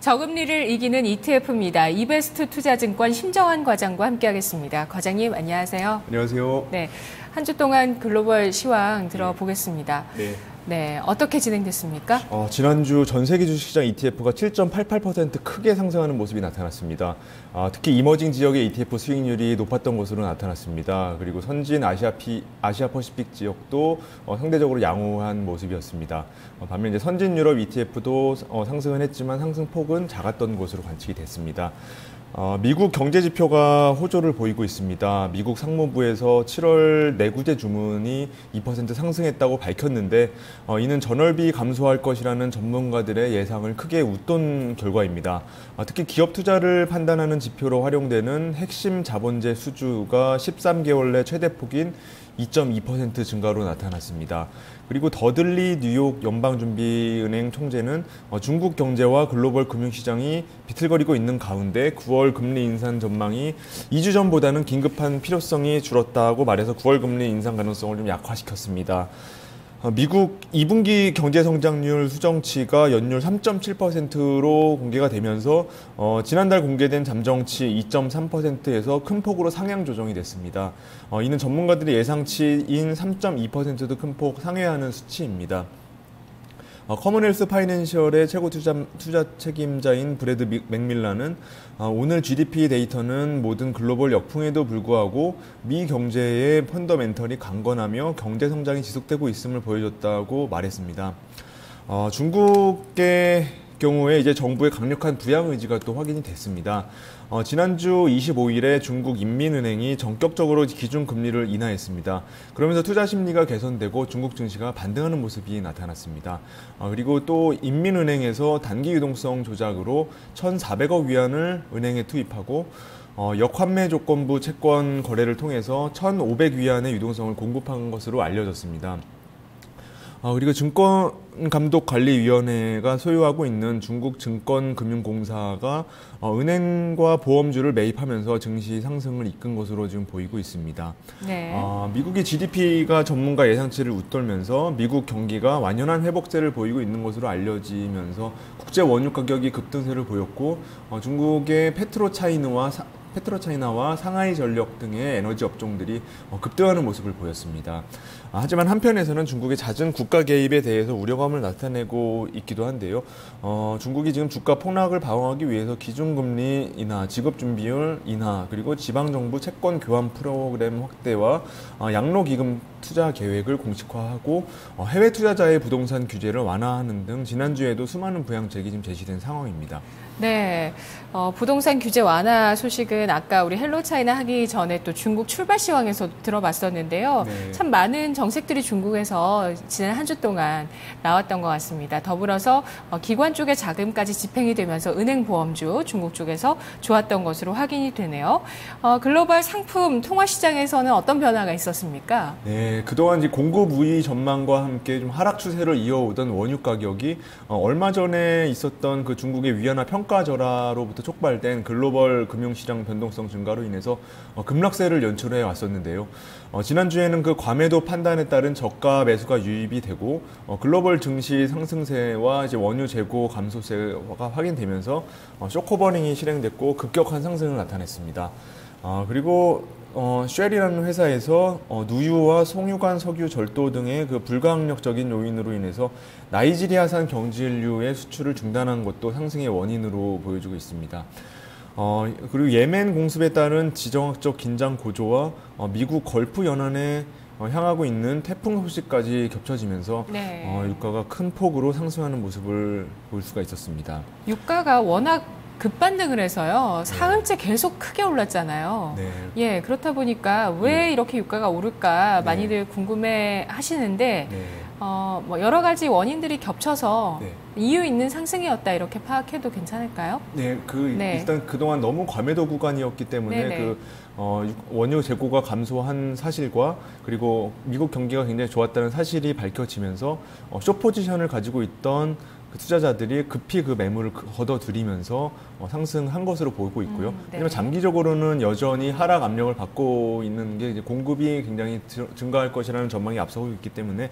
저금리를 이기는 ETF입니다. 이베스트 투자증권 심정환 과장과 함께하겠습니다. 과장님 안녕하세요. 안녕하세요. 네, 한 주 동안 글로벌 시황 들어보겠습니다. 네, 어떻게 진행됐습니까? 지난주 전 세계 주식시장 ETF가 7.88% 크게 상승하는 모습이 나타났습니다. 특히 이머징 지역의 ETF 수익률이 높았던 것으로 나타났습니다. 그리고 선진 아시아 퍼시픽 지역도 상대적으로 양호한 모습이었습니다. 반면 이제 선진 유럽 ETF도 상승은 했지만 상승폭은 작았던 것으로 관측이 됐습니다. 미국 경제 지표가 호조를 보이고 있습니다. 미국 상무부에서 7월 내구재 주문이 2% 상승했다고 밝혔는데 이는 전월비 감소할 것이라는 전문가들의 예상을 크게 웃돈 결과입니다. 특히 기업 투자를 판단하는 지표로 활용되는 핵심 자본재 수주가 13개월 내 최대폭인 2.2% 증가로 나타났습니다. 그리고 더들리 뉴욕 연방준비은행 총재는 중국 경제와 글로벌 금융시장이 비틀거리고 있는 가운데 9월 금리 인상 전망이 2주 전보다는 긴급한 필요성이 줄었다고 말해서 9월 금리 인상 가능성을 좀 약화시켰습니다. 미국 2분기 경제성장률 수정치가 연율 3.7%로 공개가 되면서 지난달 공개된 잠정치 2.3%에서 큰 폭으로 상향 조정이 됐습니다. 이는 전문가들의 예상치인 3.2%도 큰 폭 상회하는 수치입니다. 커먼웰스 파이낸셜의 최고 투자 책임자인 브래드 맥밀란은 오늘 GDP 데이터는 모든 글로벌 역풍에도 불구하고 미 경제의 펀더멘털이 강건하며 경제 성장이 지속되고 있음을 보여줬다고 말했습니다. 중국의 경우에 이제 정부의 강력한 부양 의지가 또 확인이 됐습니다. 지난주 25일에 중국 인민은행이 전격적으로 기준금리를 인하했습니다. 그러면서 투자 심리가 개선되고 중국 증시가 반등하는 모습이 나타났습니다. 그리고 또 인민은행에서 단기 유동성 조작으로 1,400억 위안을 은행에 투입하고 역환매 조건부 채권 거래를 통해서 1,500위안의 유동성을 공급한 것으로 알려졌습니다. 그리고 증권감독관리위원회가 소유하고 있는 중국 증권금융공사가 은행과 보험주를 매입하면서 증시 상승을 이끈 것으로 지금 보이고 있습니다. 네. 미국의 GDP가 전문가 예상치를 웃돌면서 미국 경기가 완연한 회복세를 보이고 있는 것으로 알려지면서 국제 원유 가격이 급등세를 보였고 중국의 페트로차이나와 상하이 전력 등의 에너지 업종들이 급등하는 모습을 보였습니다. 하지만 한편에서는 중국의 잦은 국가 개입에 대해서 우려감을 나타내고 있기도 한데요. 중국이 지금 주가 폭락을 방어하기 위해서 기준금리 인하, 직업준비율 인하, 그리고 지방정부 채권 교환 프로그램 확대와 양로기금 투자 계획을 공식화하고 해외 투자자의 부동산 규제를 완화하는 등 지난주에도 수많은 부양책이 지금 제시된 상황입니다. 네, 부동산 규제 완화 소식은 아까 우리 헬로 차이나 하기 전에 또 중국 출발 시황에서 들어봤었는데요. 네. 참 많은 정책들이 중국에서 지난 한 주 동안 나왔던 것 같습니다. 더불어서 기관 쪽의 자금까지 집행이 되면서 은행 보험주 중국 쪽에서 좋았던 것으로 확인이 되네요. 글로벌 상품 통화 시장에서는 어떤 변화가 있었습니까? 네, 그동안 이제 공급 우위 전망과 함께 좀 하락 추세를 이어오던 원유 가격이 얼마 전에 있었던 그 중국의 위안화 평가 절하로부터 촉발된 글로벌 금융시장 변동성 증가로 인해서 급락세를 연출해 왔었는데요. 지난주에는 그 과매도 판단에 따른 저가 매수가 유입이 되고 글로벌 증시 상승세와 이제 원유 재고 감소세가 확인되면서 쇼커버닝이 실행됐고 급격한 상승을 나타냈습니다. 그리고 쉘이라는 회사에서 누유와 송유관 석유 절도 등의 그 불가항력적인 요인으로 인해서 나이지리아산 경질유의 수출을 중단한 것도 상승의 원인으로 보여주고 있습니다. 그리고 예멘 공습에 따른 지정학적 긴장 고조와 미국 걸프 연안에 향하고 있는 태풍 소식까지 겹쳐지면서 유가가 큰 폭으로 상승하는 모습을 볼 수가 있었습니다. 유가가 워낙 급반등을 해서요. 사흘째 계속 크게 올랐잖아요. 네. 예, 그렇다 보니까 왜 이렇게 유가가 오를까 많이들 궁금해 하시는데 뭐 여러 가지 원인들이 겹쳐서 이유 있는 상승이었다 이렇게 파악해도 괜찮을까요? 네, 일단 그동안 너무 과매도 구간이었기 때문에 원유 재고가 감소한 사실과 그리고 미국 경기가 굉장히 좋았다는 사실이 밝혀지면서 숏 포지션을 가지고 있던 그 투자자들이 급히 그 매물을 걷어들이면서 상승한 것으로 보이고 있고요. 네. 왜냐하면 장기적으로는 여전히 하락 압력을 받고 있는 게 이제 공급이 굉장히 증가할 것이라는 전망이 앞서고 있기 때문에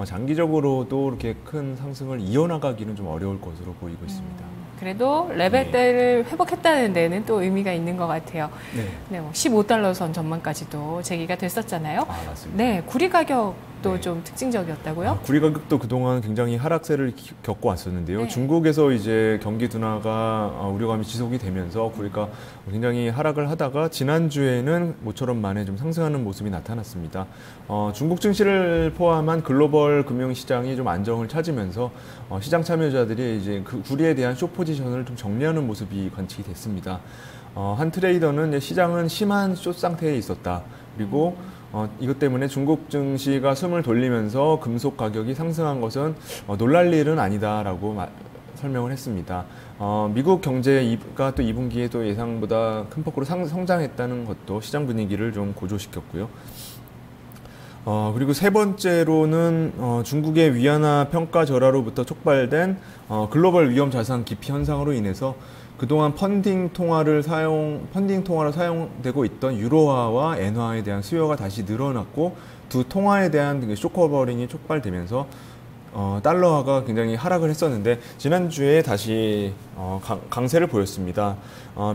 장기적으로도 이렇게 큰 상승을 이어나가기는 좀 어려울 것으로 보이고 있습니다. 그래도 레벨대를 회복했다는 데는 또 의미가 있는 것 같아요. 네. 네, 뭐 15달러 선 전망까지도 제기가 됐었잖아요. 아, 맞습니다. 네, 구리 가격도 네. 좀 특징적이었다고요? 구리 가격도 그동안 굉장히 하락세를 겪고 왔었는데요. 네. 중국에서 이제 경기 둔화가 우려감이 지속이 되면서 구리가 굉장히 하락을 하다가 지난주에는 모처럼 만에 좀 상승하는 모습이 나타났습니다. 중국 증시를 포함한 글로벌 금융시장이 좀 안정을 찾으면서 시장 참여자들이 이제 그 구리에 대한 숏 포지션을 좀 정리하는 모습이 관측이 됐습니다. 한 트레이더는 시장은 심한 숏 상태에 있었다. 그리고 이것 때문에 중국 증시가 숨을 돌리면서 금속 가격이 상승한 것은 놀랄 일은 아니다라고 설명을 했습니다. 미국 경제가 또 2분기에 또 예상보다 큰 폭으로 성장했다는 것도 시장 분위기를 좀 고조시켰고요. 그리고 세 번째로는 중국의 위안화 평가 절하로부터 촉발된 글로벌 위험 자산 기피 현상으로 인해서 그동안 펀딩 통화로 사용되고 있던 유로화와 엔화에 대한 수요가 다시 늘어났고 두 통화에 대한 쇼커버링이 촉발되면서 달러화가 굉장히 하락을 했었는데 지난주에 다시 강세를 보였습니다.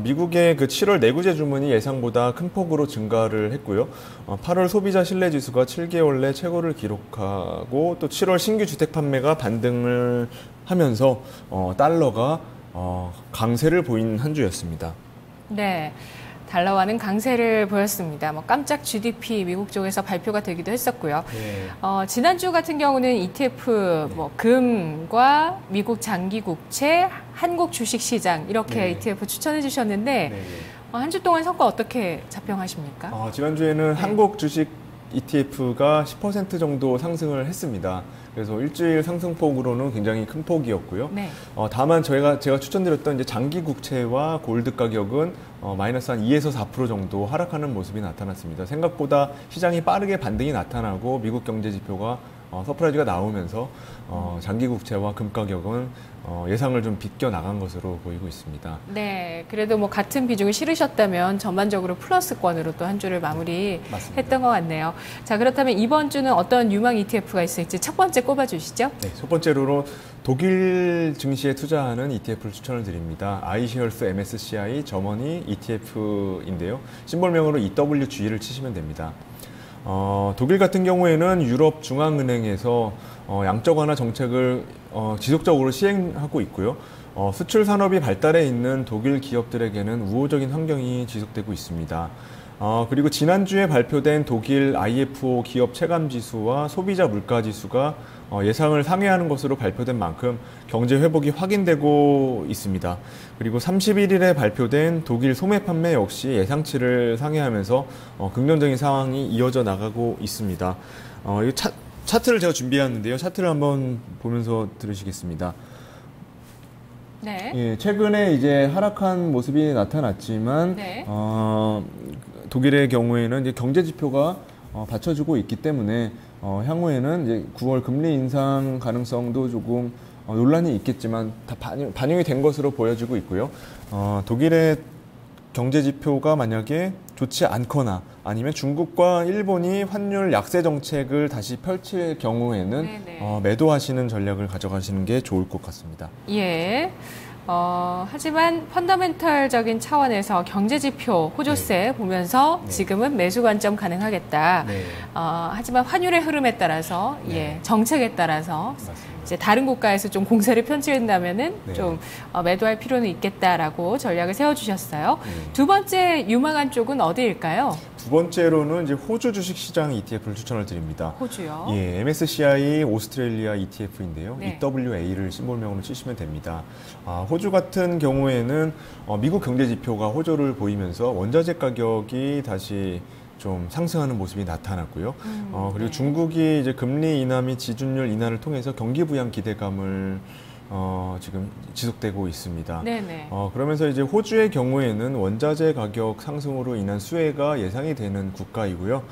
미국의 그 7월 내구재 주문이 예상보다 큰 폭으로 증가를 했고요. 8월 소비자 신뢰 지수가 7개월 내 최고를 기록하고 또 7월 신규 주택 판매가 반등을 하면서 달러가 강세를 보인 한 주였습니다. 네. 달러화는 강세를 보였습니다. 뭐 깜짝 GDP 미국 쪽에서 발표가 되기도 했었고요. 네. 지난주 같은 경우는 ETF, 뭐 금과 미국 장기 국채, 한국 주식 시장 이렇게 네. ETF 추천해 주셨는데 네. 한 주 동안 성과 어떻게 자평하십니까? 지난주에는 한국 주식 ETF가 10% 정도 상승을 했습니다. 그래서 일주일 상승폭으로는 굉장히 큰 폭이었고요. 네. 다만 제가 추천드렸던 이제 장기 국채와 골드 가격은 마이너스 한 2에서 4% 정도 하락하는 모습이 나타났습니다. 생각보다 시장이 빠르게 반등이 나타나고 미국 경제 지표가 서프라이즈가 나오면서 장기 국채와 금 가격은 예상을 좀 비껴 나간 것으로 보이고 있습니다. 네, 그래도 뭐 같은 비중을 실으셨다면 전반적으로 플러스권으로 또 한 주를 마무리했던 것 같네요. 자, 그렇다면 이번 주는 어떤 유망 ETF가 있을지 첫 번째 꼽아주시죠. 네, 첫 번째로 독일 증시에 투자하는 ETF를 추천을 드립니다. iShares MSCI 저머니 ETF인데요. 심볼명으로 EWG를 치시면 됩니다. 독일 같은 경우에는 유럽 중앙은행에서 양적 완화 정책을 지속적으로 시행하고 있고요. 수출 산업이 발달해 있는 독일 기업들에게는 우호적인 환경이 지속되고 있습니다. 그리고 지난주에 발표된 독일 IFO 기업 체감 지수와 소비자 물가 지수가 예상을 상회하는 것으로 발표된 만큼 경제 회복이 확인되고 있습니다. 그리고 31일에 발표된 독일 소매 판매 역시 예상치를 상회하면서 긍정적인 상황이 이어져 나가고 있습니다. 이 차트를 제가 준비했는데요. 차트를 한번 보면서 들으시겠습니다. 네. 예, 최근에 이제 하락한 모습이 나타났지만 네. 독일의 경우에는 이제 경제 지표가 받쳐주고 있기 때문에 향후에는 이제 9월 금리 인상 가능성도 조금 논란이 있겠지만 다 반영이 된 것으로 보여지고 있고요. 독일의 경제 지표가 만약에 좋지 않거나 아니면 중국과 일본이 환율 약세 정책을 다시 펼칠 경우에는 매도하시는 전략을 가져가시는 게 좋을 것 같습니다. 예. 하지만 펀더멘털적인 차원에서 경제지표, 호조세 보면서 지금은 매수 관점 가능하겠다. 하지만 환율의 흐름에 따라서, 정책에 따라서 이제 다른 국가에서 좀 공세를 펼친다면은 좀 매도할 필요는 있겠다라고 전략을 세워주셨어요. 두 번째 유망한 쪽은 어디일까요? 두 번째로는 이제 호주 주식 시장 ETF를 추천을 드립니다. 호주요? 예, MSCI 오스트레일리아 ETF인데요. 네. EWA를 심볼명으로 치시면 됩니다. 호주 같은 경우에는 미국 경제 지표가 호조를 보이면서 원자재 가격이 다시 좀 상승하는 모습이 나타났고요. 그리고 중국이 이제 금리 인하 및 지준율 인하를 통해서 경기 부양 기대감을 지금 지속되고 있습니다. 네네. 그러면서 이제 호주의 경우에는 원자재 가격 상승으로 인한 수혜가 예상이 되는 국가이고요.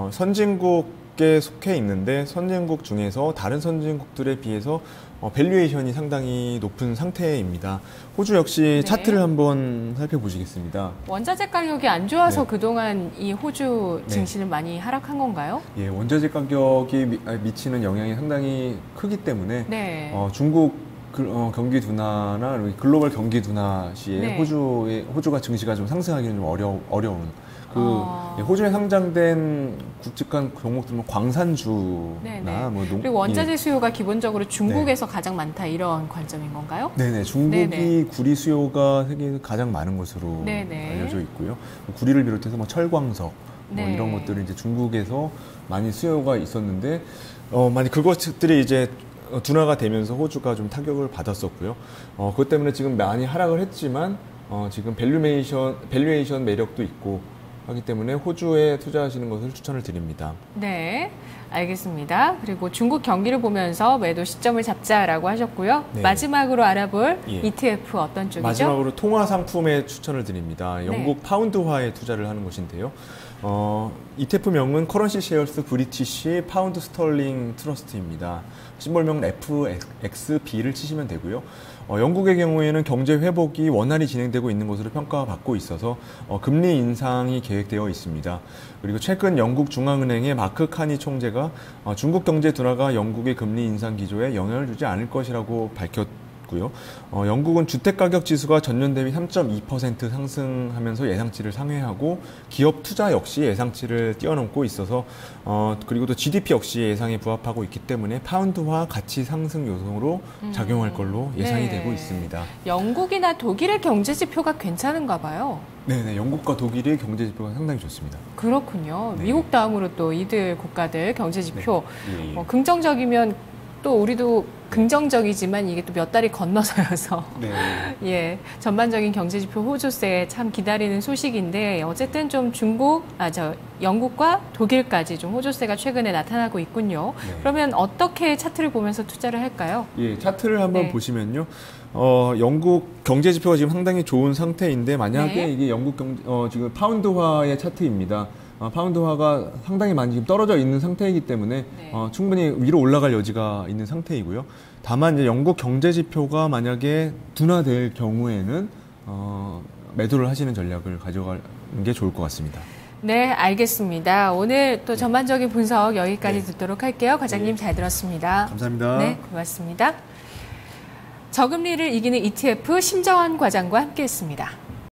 선진국에 속해 있는데 선진국 중에서 다른 선진국들에 비해서 밸류에이션이 상당히 높은 상태입니다. 호주 역시 네. 차트를 한번 살펴보시겠습니다. 원자재 가격이 안 좋아서 네. 그동안 이 호주 증시는 많이 하락한 건가요? 예, 원자재 가격이 미치는 영향이 상당히 크기 때문에 네. 중국 경기 둔화나 글로벌 경기 둔화 시에 네. 호주가 증시가 좀 상승하기는 좀 어려운 아. 호주에 상장된 굵직한 종목들은 광산주나 네네. 뭐 그리고 원자재 수요가 기본적으로 중국에서 가장 많다 이런 관점인 건가요? 네네, 중국이 네네. 구리 수요가 세계에서 가장 많은 것으로 네네. 알려져 있고요. 구리를 비롯해서 뭐 철광석 네. 이런 것들이 이제 중국에서 많이 수요가 있었는데 많이 그것들이 이제 둔화가 되면서 호주가 좀 타격을 받았었고요. 그것 때문에 지금 많이 하락을 했지만 지금 밸류에이션 매력도 있고 하기 때문에 호주에 투자하시는 것을 추천을 드립니다. 네, 알겠습니다. 그리고 중국 경기를 보면서 매도 시점을 잡자라고 하셨고요. 네. 마지막으로 알아볼 예. ETF 어떤 쪽이죠? 마지막으로 통화 상품에 추천을 드립니다. 영국 네. 파운드화에 투자를 하는 것인데요. ETF명은 커런시 셰어스 브리티시 파운드 스털링 트러스트입니다. 심볼명은 FXB를 치시면 되고요. 영국의 경우에는 경제 회복이 원활히 진행되고 있는 것으로 평가받고 있어서 금리 인상이 계획되어 있습니다. 그리고 최근 영국 중앙은행의 마크 카니 총재가 중국 경제 둔화가 영국의 금리 인상 기조에 영향을 주지 않을 것이라고 밝혔고요. 영국은 주택가격 지수가 전년 대비 3.2% 상승하면서 예상치를 상회하고 기업 투자 역시 예상치를 뛰어넘고 있어서 그리고 또 GDP 역시 예상에 부합하고 있기 때문에 파운드화 가치 상승 요소로 작용할 걸로 예상이 네. 되고 있습니다. 영국이나 독일의 경제 지표가 괜찮은가 봐요. 네네, 영국과 독일의 경제 지표가 상당히 좋습니다. 그렇군요. 네. 미국 다음으로 또 이들 국가들 경제 지표 네. 예. 긍정적이면 또 우리도 긍정적이지만 이게 또 몇 달이 건너서여서 네. 예, 전반적인 경제지표 호조세 참 기다리는 소식인데 어쨌든 좀 영국과 독일까지 좀 호조세가 최근에 나타나고 있군요. 네. 그러면 어떻게 차트를 보면서 투자를 할까요? 예, 차트를 한번 네. 보시면요. 영국 경제 지표가 지금 상당히 좋은 상태인데 만약에 네. 이게 영국 지금 파운드화의 차트입니다. 파운드화가 상당히 많이 지금 떨어져 있는 상태이기 때문에 네. 충분히 위로 올라갈 여지가 있는 상태이고요. 다만 이제 영국 경제 지표가 만약에 둔화될 경우에는 매도를 하시는 전략을 가져가는 게 좋을 것 같습니다. 네, 알겠습니다. 오늘 또 전반적인 분석 여기까지 네. 듣도록 할게요. 과장님 잘 들었습니다. 감사합니다. 네, 고맙습니다. 저금리를 이기는 ETF 심정환 과장과 함께했습니다.